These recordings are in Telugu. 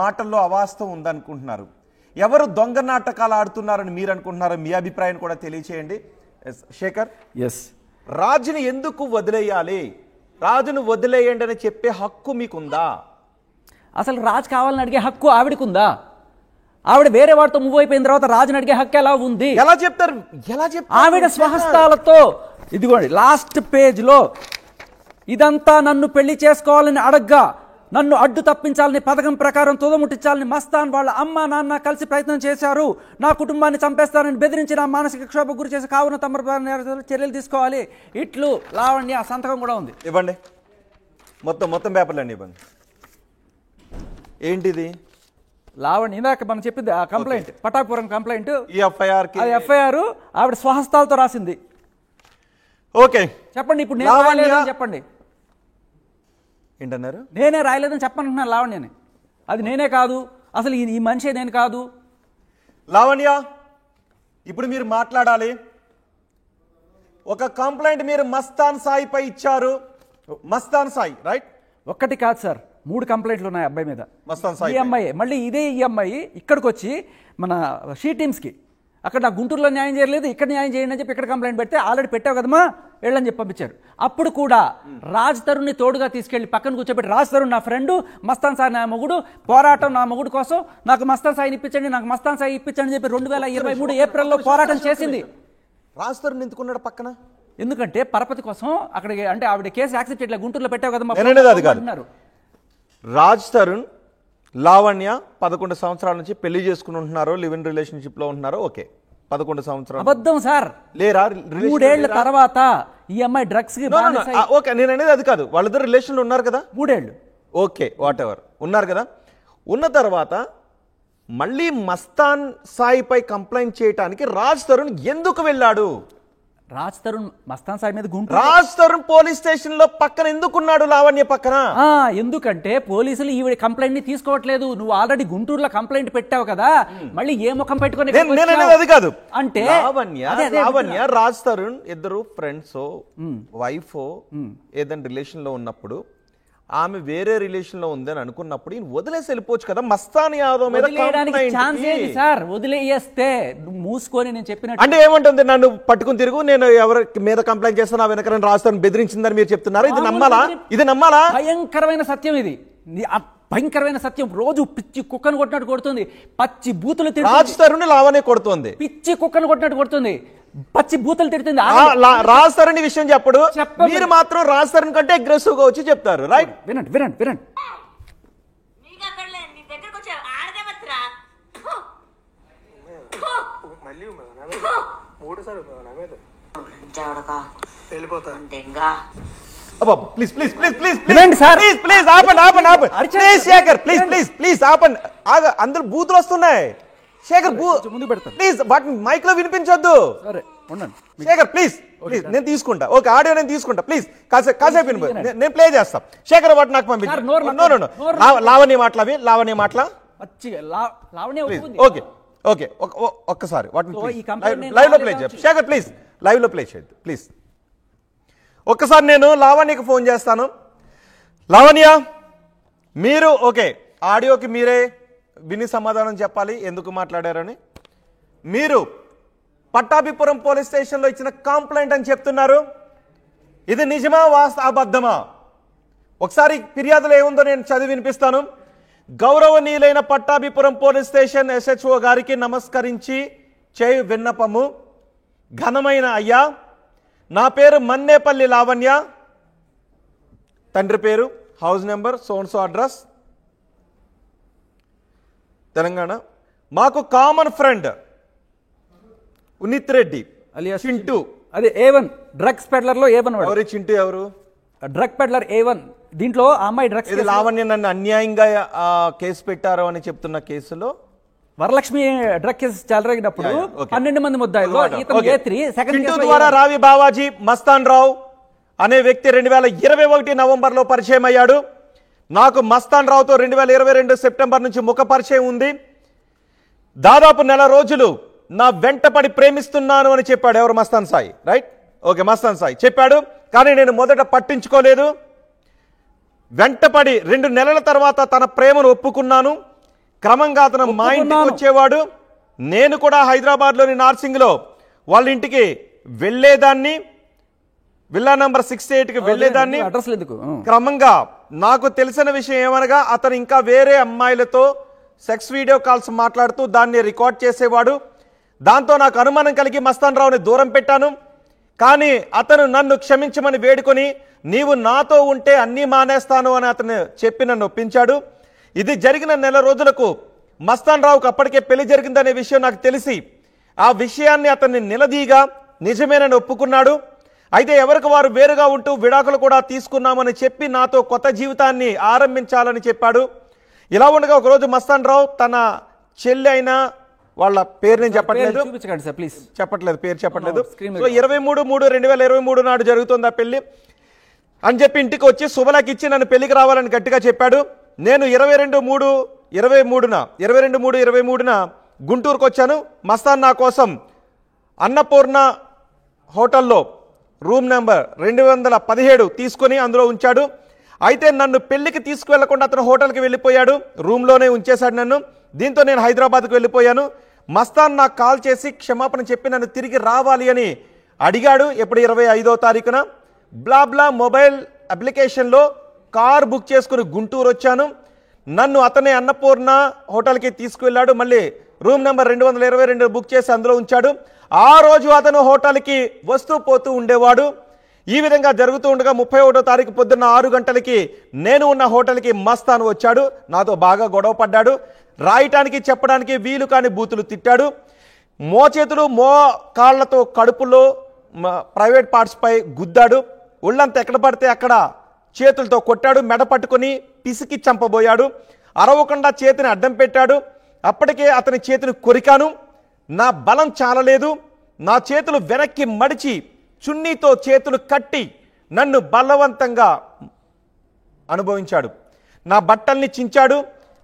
మాటల్లో అవాస్తవం ఉందనుకుంటున్నారు. ఎవరు దొంగ నాటకాలు ఆడుతున్నారని మీరు అనుకుంటున్నారో మీ అభిప్రాయం కూడా తెలియచేయండి. శేఖర్, రాజుని ఎందుకు వదిలేయాలి, రాజును వదిలేయండి అని చెప్పే హక్కు మీకుందా? అసలు రాజు కావాలని అడిగే హక్కు ఆవిడకుందా? ఆవిడ వేరే వాడితో మూవ్ అయిపోయిన తర్వాత రాజుని అడిగే హక్కు ఎలా ఉంది? ఎలా చెప్తారు? ఆవిడ స్వహస్తాలతో ఇదిగోండి లాస్ట్ పేజ్ లో ఇదంతా నన్ను పెళ్లి చేసుకోవాలని అడగ్గా నన్ను అడ్డు తప్పించాలని పథకం ప్రకారం తుదముట్టించాలని మస్తాన్ వాళ్ళ అమ్మ నాన్న కలిసి ప్రయత్నం చేశారు. నా కుటుంబాన్ని చంపేస్తారని బెదిరించి నా మానసిక క్షోభ గురి చేసి కావున తమ చర్యలు తీసుకోవాలి. ఇట్లు లావణ్య సంతకం కూడా ఉంది. ఇవ్వండి, మొత్తం పేపర్లు అండి ఇవ్వండి. ఏంటిది? లావణ్య ఇందాక మనం చెప్పింది ఆ కంప్లైంట్, పటాపురం కంప్లైంట్, ఈ ఎఫ్ఐఆర్ ఆవిడ స్వహస్తాలతో రాసింది. ఓకే చెప్పండి, ఇప్పుడు నేను రాయలేదని చెప్పండి. ఏంటన్నారు? నేనే రాయలేదని చెప్పనుంటున్నాను లావణ్యని. అది నేనే కాదు, అసలు ఈ మనిషి నేను కాదు. లావణ్య, ఇప్పుడు మీరు మాట్లాడాలి. ఒక కంప్లైంట్ మీరు మస్తాన్ సాయిపై ఇచ్చారు. మస్తాన్ సాయి రైట్? ఒక్కటి కాదు సార్, 3 కంప్లైంట్లు ఉన్నాయి అబ్బాయి మీద. మస్తాన్ సాయి ఈఎంఐ, మళ్ళీ ఇదే ఈఎంఐ ఇక్కడికి వచ్చి మన షీ టీమ్స్కి అక్కడ నాకు గుంటూరులో న్యాయం చేయలేదు, ఇక్కడ న్యాయం చేయండి అని చెప్పి ఇక్కడ కంప్లైంట్ పెడితే ఆల్రెడీ పెట్టావు కదమ్మా వెళ్ళని చెప్పి పంపించారు. అప్పుడు కూడా రాజ్ తరుణ్ని తోడుగా తీసుకెళ్లి పక్కన కూర్చోబెట్టి, రాజ్ తరుణ్ నా ఫ్రెండ్, మస్తాన్ సాయి నా మొగుడు, పోరాటం నా మొగుడు కోసం, నాకు మస్తాన్ సాయిని ఇప్పించండి, నాకు మస్తాన్ సాయి ఇప్పించండి అని చెప్పి 2023 ఏప్రిల్లో పోరాటం చేసింది. రాజ్ తరుణ్ ఎందుకున్నాడు పక్కన? ఎందుకంటే పరపతి కోసం అక్కడికి, అంటే ఆవిడ కేసు యాక్సెప్ట్ చేయట్లేదు, గుంటూరులో పెట్టావు కదమ్మా అంటున్నారు. రాజ్ తరుణ్ లావణ్య 11 సంవత్సరాల నుంచి పెళ్లి చేసుకుని ఉంటున్నారు, లివ్ ఇన్ రిలేషన్షిప్ లో ఉంటున్నారు. ఓకే, 11 సంవత్సరాలు అబద్ధం సార్. లేరా? 3 ఏళ్ల తర్వాత ఈ అమ్మాయి డ్రగ్స్ కి ఓకే, నేను అనేది అది కాదు. వాళ్ళిద్దరు రిలేషన్ లో ఉన్నారు కదా 3 ఏళ్ళు. ఓకే, వాట్ ఎవర్ ఉన్నారు కదా. ఉన్న తర్వాత మళ్ళీ మస్తాన్ సాయిపై కంప్లైంట్ చేయడానికి రాజ్ తరుణ్ ఎందుకు వెళ్ళాడు? రాజ్ తరుణ్ మస్తాన్ సాయి మీద రాజ్ తరుణ్ పోలీస్ స్టేషన్ లో పక్కన ఎందుకున్నాడు లావణ్య పక్కన? ఎందుకంటే పోలీసులు ఈవిడ కంప్లైంట్ ని తీసుకోవట్లేదు. నువ్వు ఆల్రెడీ గుంటూరులో కంప్లైంట్ పెట్టావు కదా, మళ్ళీ ఏ ముఖం పెట్టుకుని అది కాదు. అంటే లావణ్య రాజ్ తరుణ్ ఇద్దరు ఫ్రెండ్స్, వైఫ్ ఏదైనా రిలేషన్ లో ఉన్నప్పుడు, ఆమె వేరే రిలేషన్ లో ఉందని అనుకున్నప్పుడు ఈయన వదిలేసి వెళ్ళిపోవచ్చు కదా. మస్తాన్ యాదవ్ మీద సార్ వదిలేస్తే మూసుకొని నేను చెప్పినట్టు అంటే ఏమంటుంది? నన్ను పట్టుకుని తిరుగు, నేను ఎవరి మీద కంప్లైంట్ చేస్తాను వెనక రాస్తాను బెదిరించిందని మీరు చెప్తున్నారు. ఇది నమ్మాలా? ఇది నమ్మాలా? భయంకరమైన సత్యం ఇది, భయంకరమైన సత్యం. రోజు పిచ్చి కుక్కను కొట్టినట్టు కొడుతుంది, పచ్చి బూతులు రాజ్ తరుణ్ లావణ్య కొడుతుంది, పిచ్చి కుక్కను కొట్టినట్టు కొడుతుంది, పచ్చి బూతులు తిడుతుంది. రాజ్ తరుణ్ విషయం చెప్పడు, మీరు మాత్రం రాజ్ తరుణ్ కంటే అగ్రెసివ్ గా వచ్చి చెప్తారు. రైట్? వినండి వినండి వినండి. Please please please please please please ఆపండి ఆపండి ఆపండి please Shekhar, please please please ఆపండి. అందరూ బూతులు వస్తున్నాయి. శేఖర్ ముందు పెడతాను ప్లీజ్, వాటిని మైక్ లో వినిపించొద్దు. శేఖర్ ప్లీజ్ ప్లీజ్, నేను తీసుకుంటా. ఓకే, ఆడియో నేను తీసుకుంటా. ప్లీజ్ కాసేపు నేను ప్లే చేస్తా. శేఖర్ వాటి నాకు పంపించు. లావణ్య మాటలవి, లావణ్య మాటల. ఓకే ఓకే, ఒక్కసారి వాటిని లైవ్ లో ప్లే చేయండి. శేఖర్ ప్లీజ్ లైవ్ లో ప్లే చేయొద్దు ప్లీజ్. ఒక్కసారి నేను లావణ్యకి ఫోన్ చేస్తాను. లావణ్య, మీరు ఓకే, ఆడియోకి మీరే విని సమాధానం చెప్పాలి ఎందుకు మాట్లాడారని. మీరు పట్టాభిపురం పోలీస్ స్టేషన్లో ఇచ్చిన కంప్లైంట్ అని చెప్తున్నారు, ఇది నిజమా అబద్ధమా? ఒకసారి ఫిర్యాదులో ఏముందో నేను చదివి వినిపిస్తాను. గౌరవనీయులైన పట్టాభిపురం పోలీస్ స్టేషన్ SHO గారికి నమస్కరించి చేయు విన్నపము. ఘనమైన అయ్యా, నా పేరు మన్నేపల్లి లావణ్య, తండ్రి పేరు, హౌస్ నెంబర్, సోన్సో అడ్రస్, తెలంగాణ. మాకు common friend Unith Reddy alias Chintu, అదే A1 డ్రగ్స్ పెడ్లర్ లో A1. ఎవరు చింటూ? ఎవరు? Drug peddler A1. దీంట్లో ఆ అమ్మాయి డ్రగ్స్, లావణ్య నన్ను అన్యాయంగా కేసు పెట్టారు అని చెప్తున్న కేసులో వరలక్ష్మి డ్రగ్ కేసు చెలరేగినప్పుడు 12 మంది ముద్దాయిల్లో ఇతను A3 సెకండ్ చింటూ ద్వారా రావి బావాజీ మస్తాన్ రావు అనే వ్యక్తి 2021 నవంబర్లో పరిచయం అయ్యాడు. నాకు మస్తాన్ రావుతో 2022 సెప్టెంబర్ నుంచి ముఖ పరిచయం ఉంది. దాదాపు 1 రోజులు నా వెంటపడి ప్రేమిస్తున్నాను అని చెప్పాడు. ఎవరు? మస్తాన్ సాయి. రైట్? ఓకే, మస్తాన్ సాయి చెప్పాడు, కానీ నేను మొదట పట్టించుకోలేదు. వెంటపడి 2 నెలల తర్వాత తన ప్రేమను ఒప్పుకున్నాను. క్రమంగా అతను మా ఇంటికి వచ్చేవాడు. నేను కూడా హైదరాబాద్లోని నార్సింగ్లో వాళ్ళ ఇంటికి వెళ్ళేదాన్ని, విల్లా నంబర్ 68కి వెళ్ళేదాన్ని. క్రమంగా నాకు తెలిసిన విషయం ఏమనగా అతను ఇంకా వేరే అమ్మాయిలతో సెక్స్ వీడియో కాల్స్ మాట్లాడుతూ దాన్ని రికార్డ్ చేసేవాడు. దాంతో నాకు అనుమానం కలిగి మస్తాన్ రావుని దూరం పెట్టాను. కానీ అతను నన్ను క్షమించమని వేడుకొని నీవు నాతో ఉంటే అన్నీ మానేస్తాను అని అతను చెప్పి నన్ను ఒప్పించాడు. ఇది జరిగిన నెల రోజులకు మస్తాన్ రావుకు అప్పటికే పెళ్లి జరిగిందనే విషయం నాకు తెలిసి ఆ విషయాన్ని అతన్ని నిలదీగా నిజమేనని ఒప్పుకున్నాడు. అయితే ఎవరికి వారు వేరుగా ఉంటూ విడాకులు కూడా తీసుకున్నామని చెప్పి నాతో కొత్త జీవితాన్ని ఆరంభించాలని చెప్పాడు. ఇలా ఉండగా ఒకరోజు మస్తాన్ రావు తన చెల్లి అయిన వాళ్ళ పేరు నేను చెప్పట్లేదు, పేరు చెప్పట్లేదు. సో 23/3/2023 నాడు జరుగుతుంది ఆ పెళ్లి అని చెప్పి ఇంటికి వచ్చి శుభలకి ఇచ్చి నన్ను పెళ్లికి రావాలని గట్టిగా చెప్పాడు. నేను 22/3/23న గుంటూరుకు వచ్చాను. మస్తాన్ నా కోసం అన్నపూర్ణ హోటల్లో రూమ్ నెంబర్ 217 తీసుకుని అందులో ఉంచాడు. అయితే నన్ను పెళ్లికి తీసుకువెళ్లకుండా అతను హోటల్కి వెళ్ళిపోయాడు, రూమ్లోనే ఉంచేశాడు నన్ను. దీంతో నేను హైదరాబాద్కు వెళ్ళిపోయాను. మస్తాన్ నాకు కాల్ చేసి క్షమాపణ చెప్పి నన్ను తిరిగి రావాలి అని అడిగాడు. ఎప్పుడు 25వ తారీఖున బ్లాబ్లా మొబైల్ అప్లికేషన్లో కార్ బుక్ చేసుకుని గుంటూరు వచ్చాను. నన్ను అతనే అన్నపూర్ణ హోటల్కి తీసుకువెళ్ళాడు. మళ్ళీ రూమ్ నెంబర్ 222 బుక్ చేసి అందులో ఉంచాడు. ఆ రోజు అతను హోటల్కి వస్తూ పోతూ ఉండేవాడు. ఈ విధంగా జరుగుతూ ఉండగా 31వ తారీఖు పొద్దున్న 6 గంటలకి నేను ఉన్న హోటల్కి మస్తాన్ వచ్చాడు. నాతో బాగా గొడవ పడ్డాడు. రాయటానికి చెప్పడానికి వీలు కాని బూతులు తిట్టాడు. మోచేతులు కాళ్లతో కడుపులో ప్రైవేట్ పార్ట్స్ పై గుద్దాడు. ఒళ్ళంతా ఎక్కడ పడితే అక్కడ చేతులతో కొట్టాడు. మెడ పట్టుకుని పిసికి చంపబోయాడు. అరవకుండా చేతిని అడ్డం పెట్టాడు. అప్పటికే అతని చేతిని కొరికాను. నా బలం చాలలేదు. నా చేతులు వెనక్కి మడిచి చున్నీతో చేతులు కట్టి నన్ను బలవంతంగా అనుభవించాడు. నా బట్టల్ని చించాడు.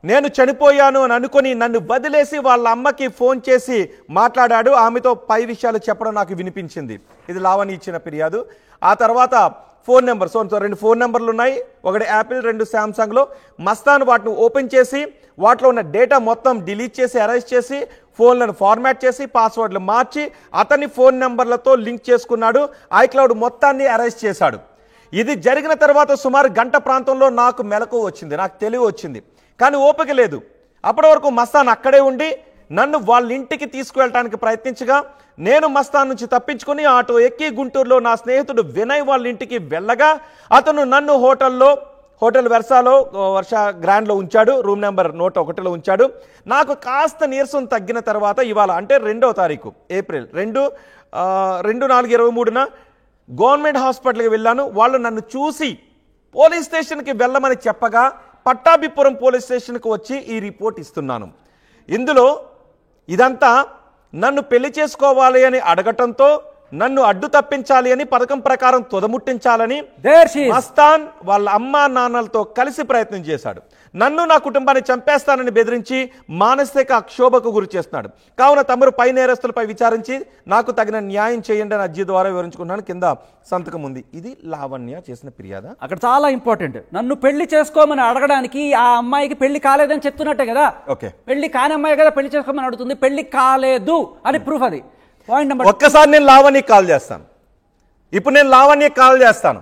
నేను చనిపోయాను అని అనుకుని నన్ను వదిలేసి వాళ్ళ అమ్మకి ఫోన్ చేసి మాట్లాడాడు. ఆమెతో పై విషయాలు చెప్పడం నాకు వినిపించింది. ఇది లావణి ఇచ్చిన ఫిర్యాదు. ఆ తర్వాత ఫోన్ నెంబర్, సో 2 ఫోన్ నెంబర్లు ఉన్నాయి, ఒకటి యాపిల్, 2 శాంసంగ్లో. మస్తాన్ వాటిని ఓపెన్ చేసి వాటిలో ఉన్న డేటా మొత్తం డిలీట్ చేసి అరెస్ట్ చేసి ఫోన్లను ఫార్మాట్ చేసి పాస్వర్డ్లు మార్చి అతని ఫోన్ నెంబర్లతో లింక్ చేసుకున్నాడు. ఐక్లౌడ్ మొత్తాన్ని అరెస్ట్ చేశాడు. ఇది జరిగిన తర్వాత సుమారు గంట ప్రాంతంలో నాకు మెలకువ వచ్చింది, నాకు తెలివి వచ్చింది. కానీ ఓపిక లేదు. అప్పటి వరకు మస్తాన్ అక్కడే ఉండి నన్ను వాళ్ళ ఇంటికి తీసుకువెళ్ళటానికి ప్రయత్నించగా నేను మస్తాన్ నుంచి తప్పించుకుని ఆటో ఎక్కి గుంటూరులో నా స్నేహితుడు వినయ్ వాళ్ళ ఇంటికి వెళ్ళగా అతను నన్ను హోటల్ వర్ష గ్రాండ్లో ఉంచాడు. రూమ్ నెంబర్ 101లో ఉంచాడు. నాకు కాస్త నీరసం తగ్గిన తర్వాత ఇవాళ అంటే 2వ తారీఖు ఏప్రిల్ 2/4/23న గవర్నమెంట్ హాస్పిటల్కి వెళ్ళాను. వాళ్ళు నన్ను చూసి పోలీస్ స్టేషన్కి వెళ్ళమని చెప్పగా పట్టాభిపురం పోలీస్ స్టేషన్కి వచ్చి ఈ రిపోర్ట్ ఇస్తున్నాను. ఇందులో ఇదంతా నన్ను పెళ్లి చేసుకోవాలి అని అడగటంతో నన్ను అడ్డు తప్పించాలి అని పథకం ప్రకారం తుదముట్టించాలని మస్తాన్ వాళ్ళ అమ్మా నాన్నలతో కలిసి ప్రయత్నం చేశాడు. నన్ను నా కుటుంబాన్ని చంపేస్తానని బెదిరించి మానసిక క్షోభకు గురి చేస్తున్నాడు. కావున తమరు పై నేరస్తులపై విచారించి నాకు తగిన న్యాయం చేయండి అని అర్జీ ద్వారా వివరించుకున్నాను. కింద సంతకం ఉంది. ఇది లావణ్య చేసిన ఫిర్యాదు. అక్కడ చాలా ఇంపార్టెంట్. నన్ను పెళ్లి చేసుకోమని అడగడానికి ఆ అమ్మాయికి పెళ్లి కాలేదని చెప్తున్నట్టే కదా. ఓకే, పెళ్లి కాని అమ్మాయి కదా పెళ్లి చేసుకోమని అడుగుతుంది. పెళ్లి కాలేదు అని ప్రూఫ్. అది పాయింట్ నెంబర్. ఒక్కసారి నేను లావణ్యకి కాల్ చేస్తాను. ఇప్పుడు నేను లావణ్యకి కాల్ చేస్తాను.